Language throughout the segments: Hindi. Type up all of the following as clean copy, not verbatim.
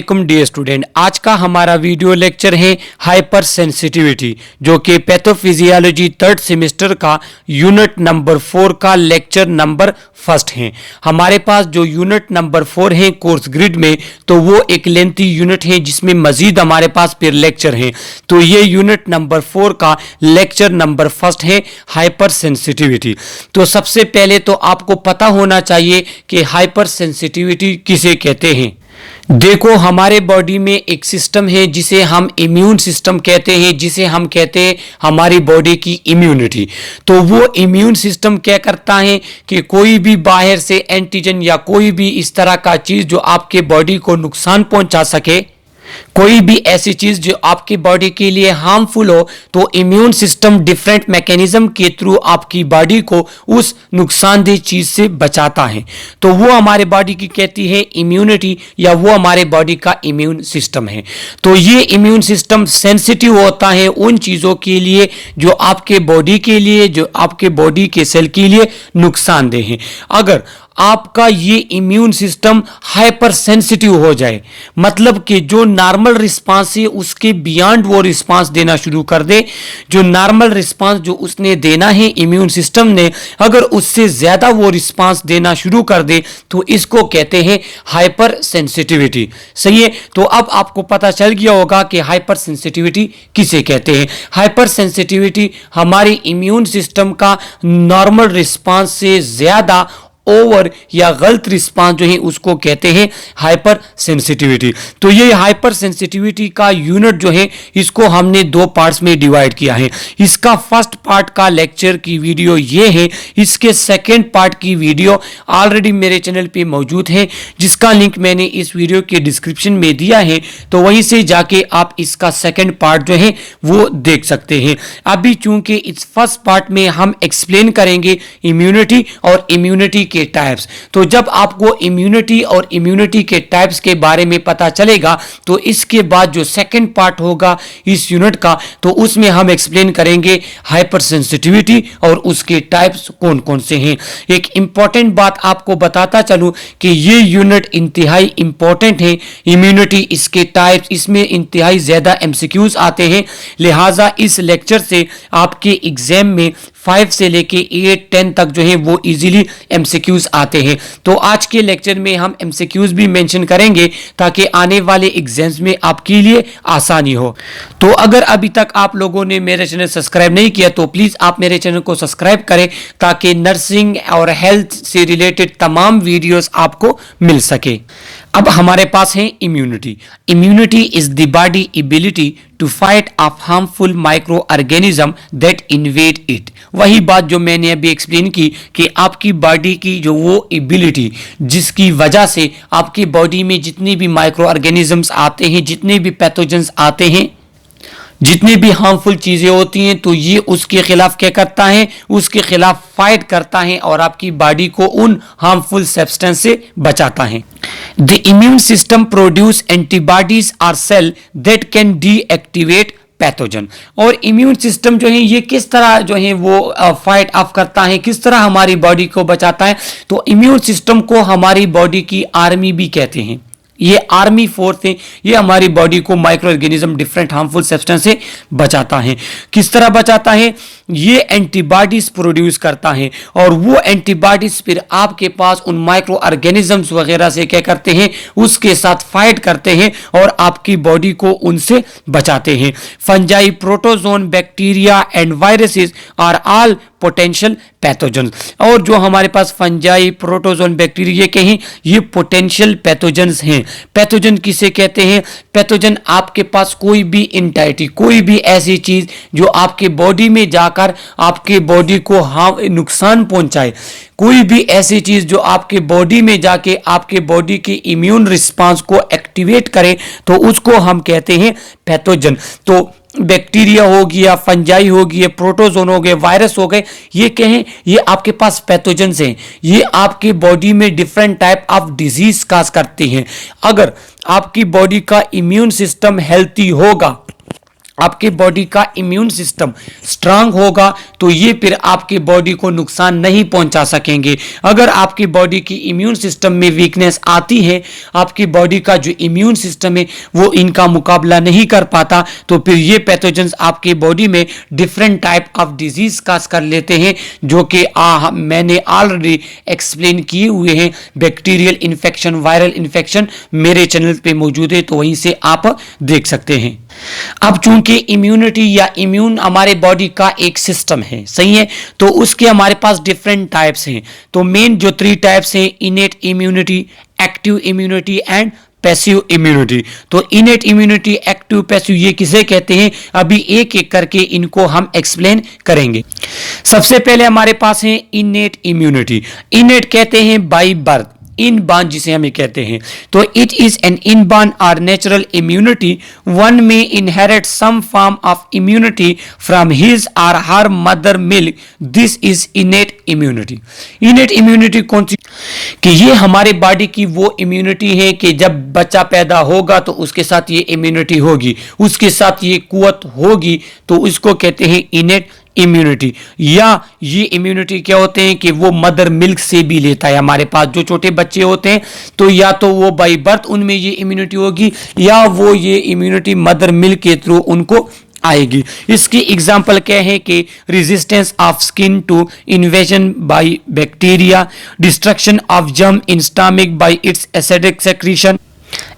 डियर स्टूडेंट, आज का हमारा वीडियो लेक्चर है हाइपर सेंसिटिविटी, जो कि पैथोफिजियोलॉजी थर्ड सेमेस्टर का यूनिट नंबर 4 का लेक्चर नंबर फर्स्ट है। हमारे पास जो यूनिट नंबर 4 है कोर्स ग्रिड में, तो वो एक लेंथी यूनिट है जिसमें मजीद हमारे पास फिर लेक्चर हैं। तो ये यूनिट नंबर 4 का लेक्चर नंबर फर्स्ट है हाइपर सेंसिटिविटी। तो सबसे पहले तो आपको पता होना चाहिए कि हाइपर सेंसिटिविटी किसे कहते हैं। देखो, हमारे बॉडी में एक सिस्टम है जिसे हम इम्यून सिस्टम कहते हैं, जिसे हम कहते हैं हमारी बॉडी की इम्यूनिटी। तो वो इम्यून सिस्टम क्या करता है कि कोई भी बाहर से एंटीजन या कोई भी इस तरह का चीज जो आपके बॉडी को नुकसान पहुंचा सके, कोई भी ऐसी चीज जो आपकी बॉडी के लिए हार्मफुल हो, तो इम्यून सिस्टम डिफरेंट मैकेनिज्म के थ्रू आपकी बॉडी को उस नुकसानदेह चीज से बचाता है। तो वो हमारे बॉडी की कहती है इम्यूनिटी, या वो हमारे बॉडी का इम्यून सिस्टम है। तो ये इम्यून सिस्टम सेंसिटिव होता है उन चीजों के लिए जो आपके बॉडी के लिए, जो आपके बॉडी के सेल के लिए नुकसानदेह है। अगर आपका ये इम्यून सिस्टम हाइपर सेंसिटिव हो जाए, मतलब कि जो नॉर्मल रिस्पांस है उसके बियॉन्ड वो रिस्पांस देना शुरू कर दे, जो नॉर्मल रिस्पांस जो उसने देना है इम्यून सिस्टम ने, अगर उससे ज्यादा वो रिस्पांस देना शुरू कर दे, तो इसको कहते हैं हाइपर सेंसिटिविटी। सही है। तो अब आपको पता चल गया होगा कि हाइपर सेंसिटिविटी किसे कहते हैं। हाइपर सेंसिटिविटी हमारी इम्यून सिस्टम का नॉर्मल रिस्पांस से ज्यादा ओवर या गलत रिस्पांस जो है उसको कहते हैं हाइपर सेंसिटिविटी। तो ये हाइपर सेंसिटिविटी का यूनिट जो है इसको हमने दो पार्ट्स में डिवाइड किया है। इसका फर्स्ट पार्ट का लेक्चर की वीडियो ये है, इसके सेकंड पार्ट की वीडियो ऑलरेडी मेरे चैनल पे मौजूद है, जिसका लिंक मैंने इस वीडियो के डिस्क्रिप्शन में दिया है। तो वहीं से जाके आप इसका सेकंड पार्ट जो है वो देख सकते हैं। अभी चूंकि इस फर्स्ट पार्ट में हम एक्सप्लेन करेंगे इम्यूनिटी और इम्यूनिटी के टाइप्स। तो जब आपको इम्यूनिटी और इम्यूनिटी के टाइप्स के बारे में पता चलेगा, तो इसके बाद जो सेकंड पार्ट होगा इस यूनिट का, तो उसमें हम एक्सप्लेन करेंगे हाइपर सेंसिटिविटी और उसके टाइप्स कौन कौन से हैं। एक इंपॉर्टेंट बात आपको बताता चलूं कि ये यूनिट इंतहाई इंपॉर्टेंट है। इम्यूनिटी, इसके टाइप्स, इसमें इंतहाई ज्यादा एमसीक्यूज आते हैं, लिहाजा इस लेक्चर से आपके एग्जाम में 5 से लेके 8, 10 तक जो है वो इजीली एमसीक्यूज आते हैं। तो आज के लेक्चर में हम एमसीक्यूज भी मेंशन करेंगे ताकि आने वाले एग्जाम्स में आपके लिए आसानी हो। तो अगर अभी तक आप लोगों ने मेरे चैनल सब्सक्राइब नहीं किया, तो प्लीज आप मेरे चैनल को सब्सक्राइब करें ताकि नर्सिंग और हेल्थ से रिलेटेड तमाम वीडियोस आपको मिल सके। अब हमारे पास है immunity. Immunity is the body ability to fight off harmful microorganism that invade it. वही बात जो मैंने अभी एक्सप्लेन की कि आपकी बॉडी की जो वो एबिलिटी जिसकी वजह से आपकी बॉडी में जितनी भी माइक्रो ऑर्गेनिजम्स आते हैं, जितने भी पैथोजेंस आते हैं, जितनी भी हार्मफुल चीजें होती हैं, तो ये उसके खिलाफ क्या करता है, उसके खिलाफ फाइट करता है और आपकी बॉडी को उन हार्मफुल सब्सटेंस से बचाता है। The immune system produce antibodies are cell that can deactivate pathogen. और इम्यून सिस्टम जो है ये किस तरह जो है वो फाइट ऑफ करता है, किस तरह हमारी बॉडी को बचाता है। तो इम्यून सिस्टम को हमारी बॉडी की आर्मी भी कहते हैं। ये आर्मी फोर्स है, ये हमारी बॉडी को micro organism different harmful substance से बचाता है। किस तरह बचाता है, ये एंटीबॉडीज प्रोड्यूस करता है और वो एंटीबॉडीज फिर आपके पास उन माइक्रो ऑर्गेनिजम्स वगैरह से क्या करते हैं, उसके साथ फाइट करते हैं और आपकी बॉडी को उनसे बचाते हैं। Fungi, protozoan, bacteria and viruses are all potential pathogen. और जो हमारे पास फंजाई, प्रोटोजोन, बैक्टीरिया के हैं, ये पोटेंशियल पैथोजेंस हैं। पैथोजन किसे कहते हैं, पैथोजन आपके पास कोई भी एंटाइटी, कोई भी ऐसी चीज जो आपके बॉडी में जाकर आपके बॉडी को नुकसान पहुंचाए, कोई भी ऐसी चीज जो आपके बॉडी में जाके आपके बॉडी के इम्यून रिस्पांस को एक्टिवेट करे, तो उसको हम कहते हैं पैथोजन। तो बैक्टीरिया हो गया, फंजाई हो गया, प्रोटोजोन हो गए, वायरस हो गए, ये कहें ये आपके पास पैथोजेंस हैं। ये आपके बॉडी में different type of disease cause करते हैं। अगर आपकी बॉडी का इम्यून सिस्टम हेल्थी होगा आपके बॉडी का इम्यून सिस्टम स्ट्रांग होगा तो ये फिर आपके बॉडी को नुकसान नहीं पहुंचा सकेंगे। अगर आपकी बॉडी की इम्यून सिस्टम में वीकनेस आती है, आपकी बॉडी का जो इम्यून सिस्टम है वो इनका मुकाबला नहीं कर पाता, तो फिर ये पैथोजेंस आपके बॉडी में different type of disease cause कर लेते हैं, जो कि मैंने ऑलरेडी एक्सप्लेन किए हुए हैं। बैक्टीरियल इन्फेक्शन, वायरल इन्फेक्शन मेरे चैनल पे मौजूद है, तो वहीं से आप देख सकते हैं। अब चूंकि इम्यूनिटी या इम्यून हमारे बॉडी का एक सिस्टम है, सही है, तो उसके हमारे पास डिफरेंट टाइप्स हैं। तो मेन जो 3 टाइप्स हैं, innate immunity, active immunity and passive immunity. तो इनेट इम्यूनिटी, एक्टिव, पैसिव, ये किसे कहते हैं, अभी एक एक करके इनको हम एक्सप्लेन करेंगे। सबसे पहले हमारे पास है इनेट इम्यूनिटी। इनेट कहते हैं बाई बर्थ, इनबॉर्न जिसे हमें कहते हैं। तो it is an inborn or natural immunity, one में inherit some form of immunity from his or her mother milk, this is innate immunity. Innate immunity कौन सी, कि ये हमारे बॉडी की वो इम्यूनिटी है कि जब बच्चा पैदा होगा तो उसके साथ ये इम्यूनिटी होगी, उसके साथ ये कुवत होगी, तो इसको कहते हैं इनेट इम्यूनिटी। या ये इम्यूनिटी क्या होते हैं कि वो मदर मिल्क से भी लेता है। हमारे पास जो छोटे बच्चे होते हैं तो या तो वो बाई बर्थ उनमें ये इम्यूनिटी होगी, या वो ये इम्यूनिटी मदर मिल्क के थ्रू उनको आएगी। इसकी एग्जांपल क्या है कि resistance of skin to invasion by bacteria, destruction of germ in stomach by its acidic secretion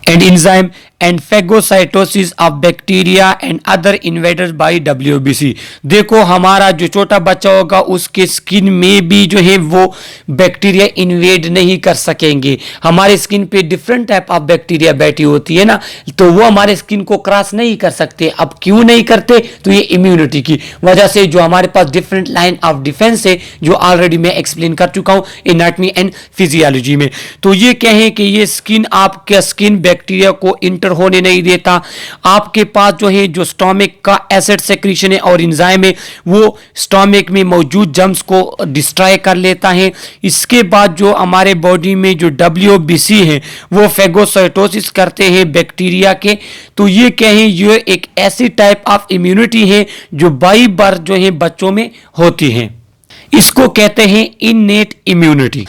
and enzyme and phagocytosis of bacteria and other invaders by WBC। देखो हमारा जो छोटा बच्चा होगा उसके स्किन में भी जो है वो बैक्टीरिया इन्वेड नहीं कर सकेंगे। हमारे स्किन पे डिफरेंट टाइप ऑफ बैक्टीरिया बैठी होती है ना, तो वो हमारे स्किन को क्रॉस नहीं कर सकते। अब क्यों नहीं करते, तो ये इम्यूनिटी की वजह से, जो हमारे पास डिफरेंट लाइन ऑफ डिफेंस है, जो ऑलरेडी मैं एक्सप्लेन कर चुका हूं एनाटॉमी एंड फिजियोलॉजी में। तो ये कहें कि ये स्किन, आपका स्किन बैक्टीरिया को इंटर होने नहीं देता। आपके पास जो है जो स्टोमक का एसिड सेक्रीशन है और एंजाइम है, वो स्टोमक में मौजूद जर्म्स को डिस्ट्रॉय कर लेता है। इसके बाद जो हमारे बॉडी में जो WBC है वो फेगोसाइटोसिस करते हैं बैक्टीरिया के। तो ये कहें ये एक ऐसी टाइप ऑफ इम्यूनिटी है जो बाई बर्थ जो है बच्चों में होती है, इसको कहते हैं इननेट इम्यूनिटी।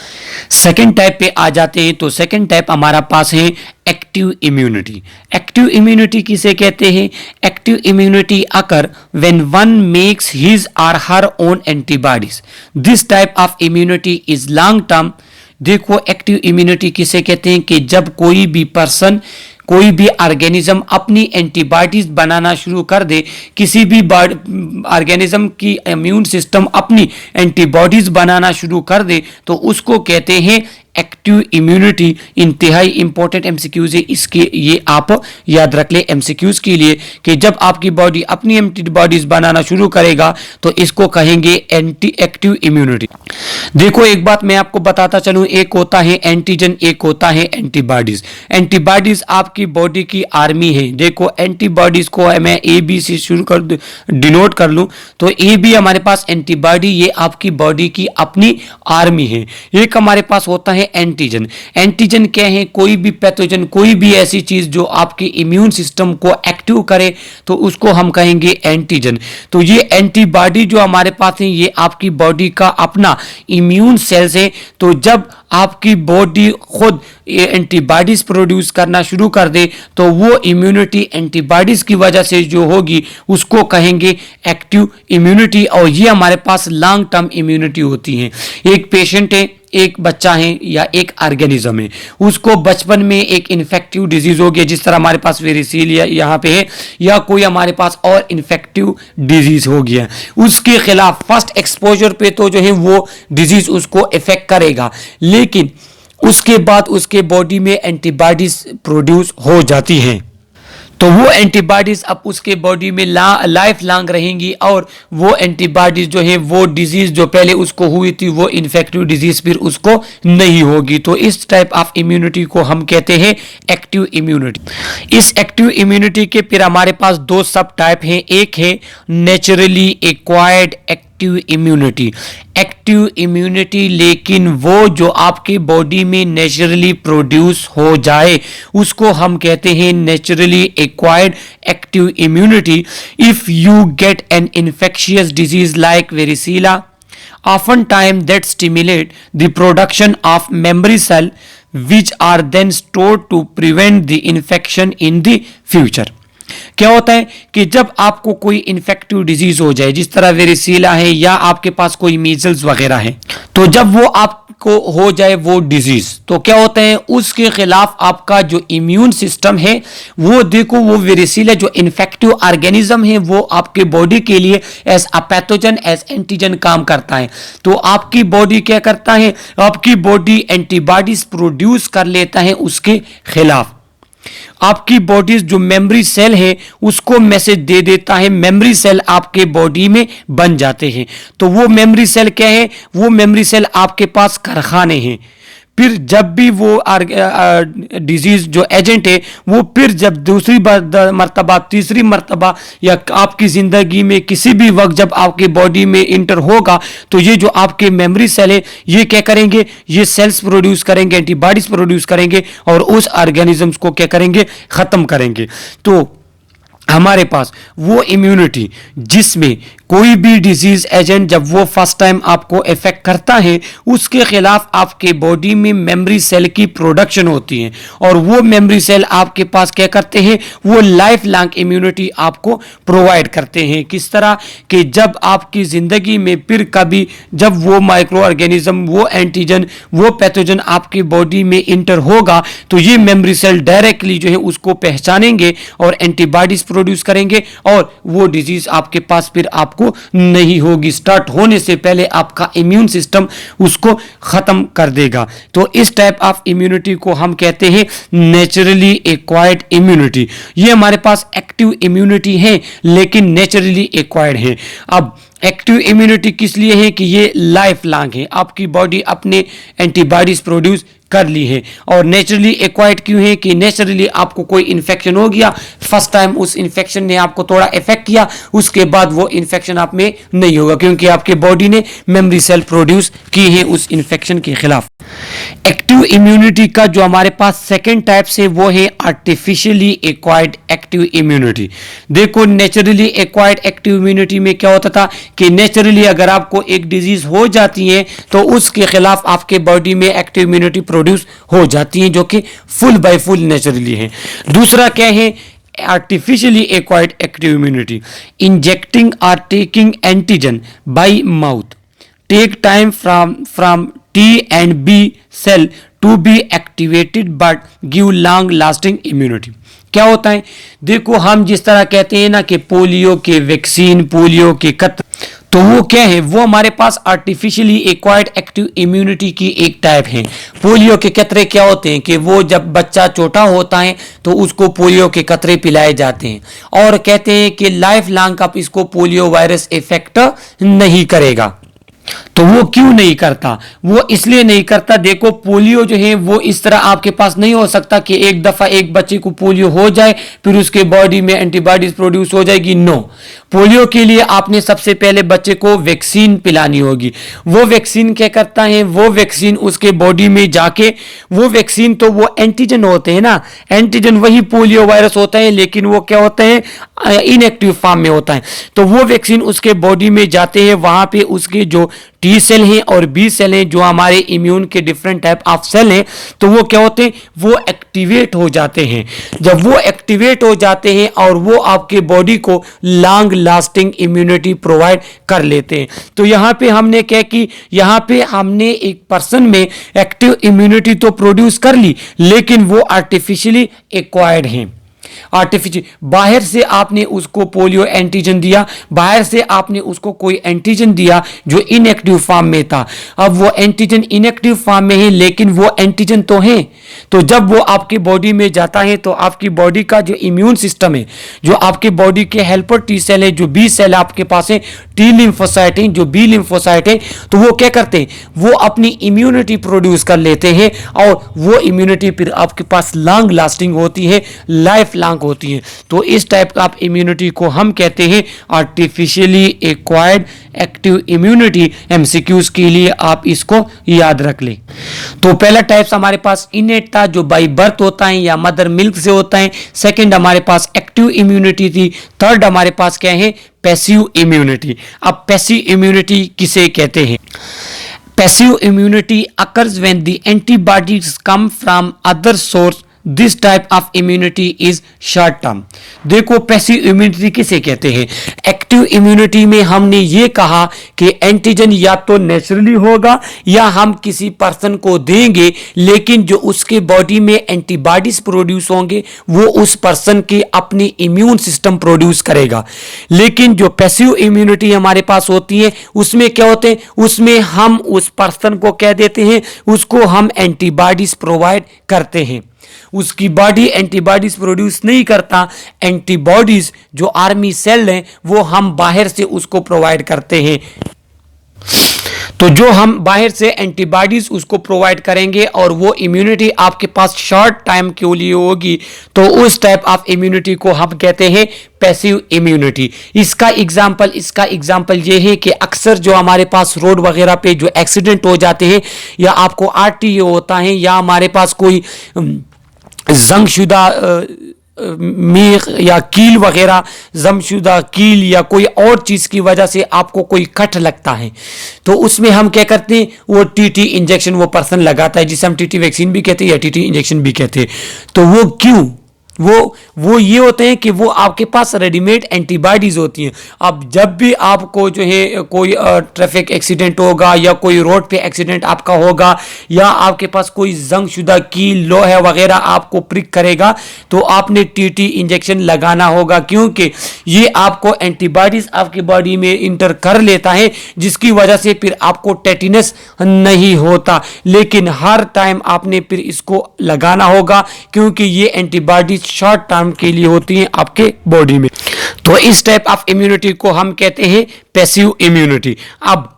सेकेंड टाइप पे आ जाते हैं, तो सेकेंड टाइप हमारा पास है एक्टिव इम्यूनिटी। एक्टिव इम्यूनिटी किसे कहते हैं, active immunity occur when one makes his or her own antibodies, this type of immunity is long term. देखो एक्टिव इम्यूनिटी किसे कहते हैं कि जब कोई भी पर्सन, कोई भी ऑर्गेनिज्म अपनी एंटीबॉडीज बनाना शुरू कर दे, किसी भी ऑर्गेनिज्म की इम्यून सिस्टम अपनी एंटीबॉडीज बनाना शुरू कर दे, तो उसको कहते हैं एक्टिव इम्यूनिटी। इंतहाई इंपॉर्टेंट एमसीक्यूज है इसके, ये आप याद रख ले एमसीक्यूज के लिए, कि जब आपकी बॉडी अपनी एंटीबॉडीज बनाना शुरू करेगा तो इसको कहेंगे एंटी एक्टिव इम्यूनिटी। देखो एक बात मैं आपको बताता चलूं, एक होता है एंटीजन, एक होता है एंटीबॉडीज। एंटीबॉडीज आपकी बॉडी की आर्मी है। देखो एंटीबॉडीज को मैं ए बी से शुरू कर डिनोट कर लूं, तो ए बी हमारे पास एंटीबॉडी, ये आपकी बॉडी की अपनी आर्मी है। एक हमारे पास होता है एंटीजन। एंटीजन क्या है, कोई भी पैथोजन, कोई भी ऐसी चीज जो आपके इम्यून सिस्टम को एक्टिव करे, तो उसको हम कहेंगे एंटीजन। तो ये एंटीबॉडी जो हमारे पास है ये आपकी बॉडी का अपना इम्यून सेल्स है। तो जब आपकी बॉडी खुद एंटीबॉडीज प्रोड्यूस करना शुरू कर दे, तो वो इम्यूनिटी एंटीबॉडीज की वजह से जो होगी उसको कहेंगे एक्टिव इम्यूनिटी। और ये हमारे पास लॉन्ग टर्म इम्यूनिटी होती है। एक पेशेंट है, एक बच्चा है या एक ऑर्गेनिज्म है, उसको बचपन में एक इन्फेक्टिव डिजीज हो गया, जिस तरह हमारे पास वेरिसीलिया यहाँ पे है, या कोई हमारे पास और इन्फेक्टिव डिजीज हो गया, उसके खिलाफ फर्स्ट एक्सपोजर पे तो जो है वो डिजीज उसको इफेक्ट करेगा, लेकिन उसके बाद उसके बॉडी में एंटीबॉडीज प्रोड्यूस हो जाती हैं। तो वो एंटीबॉडीज अब उसके बॉडी में लाइफ लॉन्ग रहेंगी, और वो एंटीबॉडीज जो है वो डिजीज जो पहले उसको हुई थी वो इन्फेक्टिव डिजीज फिर उसको नहीं होगी। तो इस टाइप ऑफ इम्यूनिटी को हम कहते हैं एक्टिव इम्यूनिटी। इस एक्टिव इम्यूनिटी के फिर हमारे पास 2 सब टाइप हैं। एक है naturally acquired active active immunity. Active immunity लेकिन वो जो आपके बॉडी में नेचुरली प्रोड्यूस हो जाए उसको हम कहते हैं naturally acquired active immunity. If you get an infectious disease like varicella, oftentimes that stimulate the production of memory cell which are then stored to prevent the infection in the future। क्या होता है कि जब आपको कोई इन्फेक्टिव डिजीज हो जाए, जिस तरह वेरिसीला है या आपके पास कोई मीजल्स वगैरह है, तो जब वो आपको हो जाए वो डिजीज, तो क्या होता है उसके खिलाफ आपका जो इम्यून सिस्टम है वो देखो वो वेरिसीला जो इन्फेक्टिव ऑर्गेनिज्म है वो आपके बॉडी के लिए as a pathogen as antigen काम करता है। तो आपकी बॉडी क्या करता है, आपकी बॉडी एंटीबॉडीज प्रोड्यूस कर लेता है उसके खिलाफ। आपकी बॉडी जो मेमोरी सेल है उसको मैसेज दे देता है, मेमोरी सेल आपके बॉडी में बन जाते हैं। तो वो मेमोरी सेल क्या है, वो मेमोरी सेल आपके पास कारखाने हैं। फिर जब भी वो डिजीज जो एजेंट है वो फिर जब दूसरी मर्तबा तीसरी मर्तबा या आपकी ज़िंदगी में किसी भी वक्त जब आपके बॉडी में इंटर होगा तो ये जो आपके मेमोरी सेल है ये क्या करेंगे, ये सेल्स प्रोड्यूस करेंगे, एंटीबॉडीज प्रोड्यूस करेंगे और उस ऑर्गेनिजम्स को क्या करेंगे, ख़त्म करेंगे। तो हमारे पास वो इम्यूनिटी जिसमें कोई भी डिजीज एजेंट जब वो फर्स्ट टाइम आपको इफेक्ट करता है उसके खिलाफ आपके बॉडी में मेमोरी सेल की प्रोडक्शन होती है और वो मेमोरी सेल आपके पास क्या करते हैं, वो लाइफ लॉन्ग इम्यूनिटी आपको प्रोवाइड करते हैं। किस तरह कि जब आपकी ज़िंदगी में फिर कभी जब वो माइक्रो ऑर्गेनिज्म, वो एंटीजन, वो पैथोजन आपकी बॉडी में इंटर होगा तो ये मेमोरी सेल डायरेक्टली जो है उसको पहचानेंगे और एंटीबॉडीज प्रोड्यूस करेंगे और वो डिजीज आपके पास फिर आपको नहीं होगी। स्टार्ट होने से पहले आपका इम्यून सिस्टम उसको खत्म कर देगा। तो इस टाइप ऑफ इम्यूनिटी को हम कहते हैं नेचुरली एक्वायर्ड इम्यूनिटी। ये हमारे पास एक्टिव इम्यूनिटी है लेकिन नेचुरली एक्वायर्ड है। अब एक्टिव इम्यूनिटी किस लिए है कि ये लाइफ लॉन्ग है, आपकी बॉडी अपने एंटीबॉडीज प्रोड्यूस कर ली है। और नेचुरली एक्वायर्ड क्यों है कि नेचुरली आपको कोई इन्फेक्शन हो गया, फर्स्ट टाइम उस इन्फेक्शन ने आपको थोड़ा इफेक्ट किया, उसके बाद वो इन्फेक्शन आप में नहीं होगा क्योंकि आपके बॉडी ने मेमोरी सेल प्रोड्यूस की है उस इन्फेक्शन के खिलाफ। एक्टिव इम्यूनिटी का जो हमारे पास सेकेंड टाइप से वो है आर्टिफिशियली एक्वायर्ड एक्टिव इम्यूनिटी। देखो नेचुरली एक्वायर्ड एक्टिव इम्यूनिटी में क्या होता था कि नेचुरली अगर आपको एक डिजीज हो जाती है तो उसके खिलाफ आपके बॉडी में एक्टिव इम्यूनिटी प्रोड्यूस हो जाती है जो कि फुल बाय फुल नेचुरली है। दूसरा क्या है, artificially acquired active immunity. Injecting or taking antigen by mouth take time from T and B cell to be activated but give long lasting immunity। क्या होता है, देखो हम जिस तरह कहते हैं ना कि पोलियो के वैक्सीन, पोलियो के कतरे, तो वो क्या है, वो हमारे पास आर्टिफिशियली एक्वायर्ड एक्टिव इम्यूनिटी की एक टाइप है। पोलियो के कतरे क्या होते हैं कि वो जब बच्चा छोटा होता है तो उसको पोलियो के कतरे पिलाए जाते हैं और कहते हैं कि लाइफ लॉन्ग आप इसको पोलियो वायरस इफेक्ट नहीं करेगा। तो वो क्यों नहीं करता, वो इसलिए नहीं करता, देखो पोलियो जो है वो इस तरह आपके पास नहीं हो सकता कि एक दफा एक बच्चे को पोलियो हो जाए फिर उसके बॉडी में एंटीबॉडीज प्रोड्यूस हो जाएगी। नो, पोलियो के लिए आपने सबसे पहले बच्चे को वैक्सीन पिलानी होगी। वो वैक्सीन क्या करता है, वो वैक्सीन उसके बॉडी में जाके, वो वैक्सीन तो वो एंटीजन होते हैं ना, एंटीजन वही पोलियो वायरस होता है लेकिन वो क्या होता है इनएक्टिव फॉर्म में होता है। तो वो वैक्सीन उसके बॉडी में जाते हैं, वहां पे उसके जो टी सेल हैं और बी सेल हैं जो हमारे इम्यून के डिफरेंट टाइप ऑफ सेल हैं, तो वो क्या होते हैं, वो एक्टिवेट हो जाते हैं। जब वो एक्टिवेट हो जाते हैं और वो आपके बॉडी को लॉन्ग लास्टिंग इम्यूनिटी प्रोवाइड कर लेते हैं। तो यहाँ पे हमने क्या कि यहाँ पे हमने एक पर्सन में एक्टिव इम्यूनिटी तो प्रोड्यूस कर ली लेकिन वो आर्टिफिशियली एक्वायर्ड हैं। आर्टिफिशियल बाहर से आपने उसको पोलियो एंटीजन दिया, बाहर से आपने उसको कोई एंटीजन दिया जो इनएक्टिव फॉर्म में था। अब वो एंटीजन इनएक्टिव फॉर्म में है लेकिन वो एंटीजन तो है। तो जब वो आपकी बॉडी में जाता है तो आपकी बॉडी का जो इम्यून सिस्टम है, जो आपके बॉडी के हेल्पर टी सेल है, जो बी सेल आपके पास है, टी लिम्फोसाइट है, जो बी लिम्फोसाइट है, तो वो क्या करते हैं, वो अपनी इम्यूनिटी प्रोड्यूस कर लेते हैं और वो इम्यूनिटी फिर आपके पास लॉन्ग लास्टिंग होती है, लाइफ लॉन्ग स्ट्रांग होती हैं। तो इस टाइप का आप इम्यूनिटी को हम कहते हैं artificially acquired active immunity. MCQs के लिए आप इसको याद रख लें। तो पहला टाइप्स हमारे पास इनेट था जो बाई बर्थ होता है या मदर मिल्क से होता है। सेकंड हमारे पास एक्टिव इम्यूनिटी थी। थर्ड हमारे पास क्या है, पैसिव इम्यूनिटी। अब पैसिव इम्यूनिटी किसे कहते हैं? Passive immunity occurs when the antibodies come from other source. This type of immunity is short term. देखो पैसिव इम्यूनिटी किसे कहते हैं? एक्टिव इम्यूनिटी में हमने ये कहा कि एंटीजन या तो नेचुरली होगा या हम किसी पर्सन को देंगे, लेकिन जो उसके बॉडी में एंटीबॉडीज प्रोड्यूस होंगे वो उस पर्सन के अपनी इम्यून सिस्टम प्रोड्यूस करेगा। लेकिन जो पैसिव इम्यूनिटी हमारे पास होती है उसमें क्या होते हैं, उसमें हम उस पर्सन को कह देते हैं, उसको हम एंटीबॉडीज प्रोवाइड करते हैं। उसकी बॉडी एंटीबॉडीज प्रोड्यूस नहीं करता, एंटीबॉडीज जो आर्मी सेल हैं वो हम बाहर से उसको प्रोवाइड करते हैं। तो जो हम बाहर से एंटीबॉडीज उसको प्रोवाइड करेंगे और वो इम्यूनिटी आपके पास शॉर्ट टाइम के लिए होगी, तो उस टाइप ऑफ इम्यूनिटी को हम कहते हैं पैसिव इम्यूनिटी। इसका एग्जांपल ये है कि अक्सर जो हमारे पास रोड वगैरह पे जो एक्सीडेंट हो जाते हैं या आपको आरटीओ होता है या हमारे पास कोई जंगशुदा मीख या कील वगैरह, जमशुदा कील या कोई और चीज़ की वजह से आपको कोई कट लगता है, तो उसमें हम क्या करते हैं, वो टीटी इंजेक्शन वो पर्सन लगाता है, जिसे हम टीटी वैक्सीन भी कहते हैं या टीटी इंजेक्शन भी कहते हैं। तो वो क्यों, वो ये होते हैं कि वो आपके पास रेडीमेड एंटीबॉडीज होती हैं। अब जब भी आपको जो है कोई ट्रैफिक एक्सीडेंट होगा या कोई रोड पे एक्सीडेंट आपका होगा या आपके पास कोई जंगशुदा कील लोहा वगैरह आपको प्रिक करेगा, तो आपने टीटी इंजेक्शन लगाना होगा, क्योंकि ये आपको एंटीबॉडीज आपकी बॉडी में इंटर कर लेता है, जिसकी वजह से फिर आपको टेटिनस नहीं होता। लेकिन हर टाइम आपने फिर इसको लगाना होगा, क्योंकि ये एंटीबॉडीज शॉर्ट टर्म के लिए होती हैं आपके बॉडी में। तो इस टाइप ऑफ इम्यूनिटी को हम कहते हैं पैसिव इम्यूनिटी। अब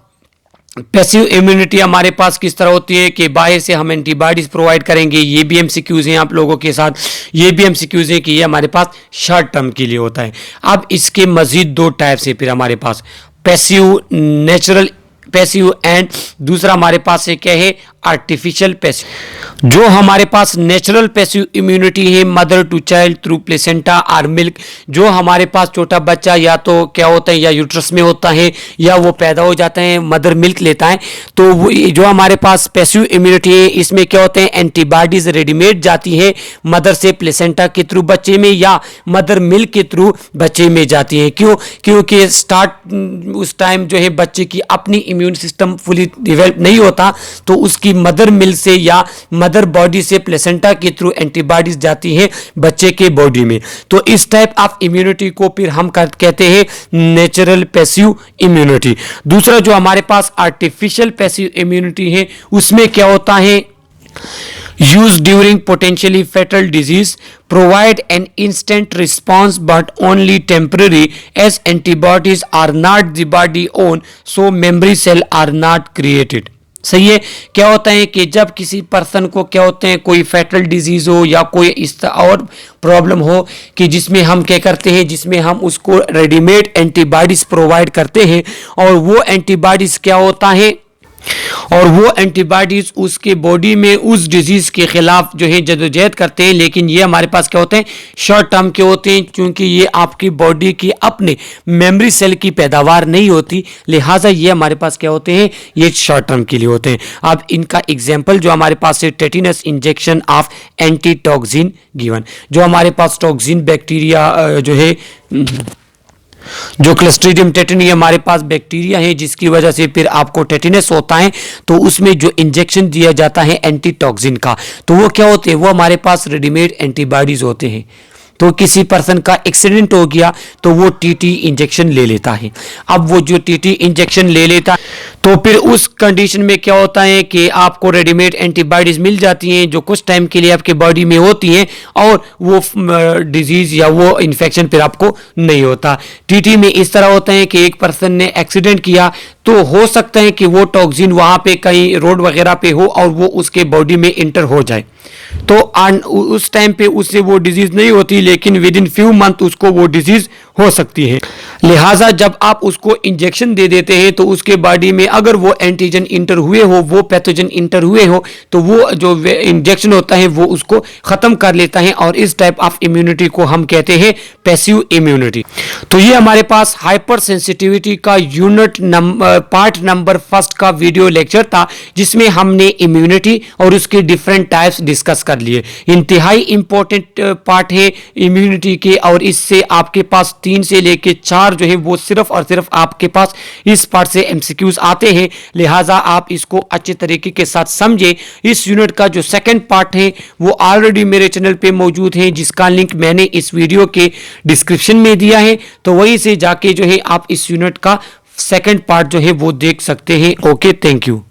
पैसिव इम्यूनिटी हमारे पास किस तरह होती है कि बाहर से हम एंटीबॉडीज प्रोवाइड करेंगे। ये भी एमसीक्यूज हैं आप लोगों के साथ, ये भी एमसीक्यूज हैं कि ये हमारे पास शॉर्ट टर्म के लिए होता है। अब इसके मजीद दो टाइप्स है फिर हमारे पास, पैसिव नेचुरल पैसिव एंड दूसरा हमारे पास है क्या है, आर्टिफिशियल पैसिव। जो हमारे पास नेचुरल पैसिव इम्यूनिटी है mother to child through placenta और मिल्क, जो हमारे पास छोटा बच्चा या तो क्या होता है या यूट्रस में होता है या वो पैदा हो जाता है मदर मिल्क लेता है, तो वो जो हमारे पास पैसिव इम्यूनिटी है इसमें क्या होते हैं, एंटीबॉडीज रेडीमेड जाती है मदर से प्लेसेंटा के थ्रू बच्चे में या मदर मिल्क के थ्रू बच्चे में जाती है। क्यों? क्योंकि स्टार्ट उस टाइम जो है बच्चे की अपनी इम्यून सिस्टम फुली डेवलप नहीं होता, तो उसकी मदर मिल्क से या मदर बॉडी से प्लेसेंटा के थ्रू एंटीबॉडीज जाती है बच्चे के बॉडी में। तो इस टाइप ऑफ इम्यूनिटी को फिर हम कहते हैं नेचुरल पैसिव इम्यूनिटी। दूसरा जो हमारे पास आर्टिफिशियल पैसिव इम्यूनिटी है उसमें क्या होता है, used during potentially fatal disease, provide an instant response but only temporary, as antibodies are not the body own, so memory cell are not created। सही है। क्या होता है कि जब किसी पर्सन को क्या होते हैं कोई फैटल डिजीज हो या कोई इस और प्रॉब्लम हो कि जिसमें हम क्या करते हैं, जिसमें हम उसको रेडीमेड एंटीबॉडीज प्रोवाइड करते हैं, और वो एंटीबॉडीज क्या होता है, और वो एंटीबॉडीज उसके बॉडी में उस डिजीज के खिलाफ जो है जदोजहद करते हैं। लेकिन ये हमारे पास क्या होते हैं, शॉर्ट टर्म के होते हैं, क्योंकि ये आपकी बॉडी की अपने मेमोरी सेल की पैदावार नहीं होती, लिहाजा ये हमारे पास क्या होते हैं, ये शॉर्ट टर्म के लिए होते हैं। अब इनका एग्जाम्पल जो हमारे पास है, टेटिनस इंजेक्शन ऑफ एंटीटॉक्सिन गिवन। जो हमारे पास टॉक्सिन बैक्टीरिया जो है, जो क्लस्ट्रीडियम टेटनी हमारे पास बैक्टीरिया है जिसकी वजह से फिर आपको टेटिनस होता है, तो उसमें जो इंजेक्शन दिया जाता है एंटीटॉक्सिन का, तो वो क्या होते हैं, वो हमारे पास रेडीमेड एंटीबॉडीज होते हैं। तो किसी पर्सन का एक्सीडेंट हो गया तो वो टीटी इंजेक्शन ले लेता है। अब वो जो टीटी इंजेक्शन ले लेता है तो फिर उस कंडीशन में क्या होता है कि आपको रेडीमेड एंटीबॉडीज मिल जाती हैं जो कुछ टाइम के लिए आपके बॉडी में होती हैं और वो डिजीज या वो इन्फेक्शन फिर आपको नहीं होता। टीटी में इस तरह होता है कि एक पर्सन ने एक्सीडेंट किया तो हो सकता है कि वो टॉक्सिन वहां पे कहीं रोड वगैरह पे हो और वो उसके बॉडी में इंटर हो जाए, तो उस टाइम पे उससे वो डिजीज नहीं होती, लेकिन विद इन फ्यू मंथ उसको वो डिजीज हो सकती है। लिहाजा जब आप उसको इंजेक्शन दे देते हैं तो उसके बॉडी में अगर वो एंटीजन इंटर हुए हो, वो पैथोजन इंटर हुए हो, तो वो जो इंजेक्शन होता है वो उसको खत्म कर लेता है और इस टाइप ऑफ इम्यूनिटी को हम कहते हैं पैसिव इम्यूनिटी। तो ये हमारे पास हाइपर सेंसिटिविटी का यूनिट पार्ट नंबर फर्स्ट का वीडियो लेक्चर था, जिसमें हमने इम्यूनिटी और उसके डिफरेंट टाइप्स डिस्कस कर लिए। इंतहाई इंपॉर्टेंट पार्ट है इम्यूनिटी के, और इससे आपके पास 3 से लेके 4 जो है वो सिर्फ और सिर्फ आपके पास इस पार्ट से एमसीक्यूज आते हैं। लिहाजा आप इसको अच्छे तरीके के साथ समझे। इस यूनिट का जो सेकंड पार्ट है वो ऑलरेडी मेरे चैनल पे मौजूद है, जिसका लिंक मैंने इस वीडियो के डिस्क्रिप्शन में दिया है, तो वहीं से जाके जो है आप इस यूनिट का सेकंड पार्ट जो है वो देख सकते हैं। Okay, thank you.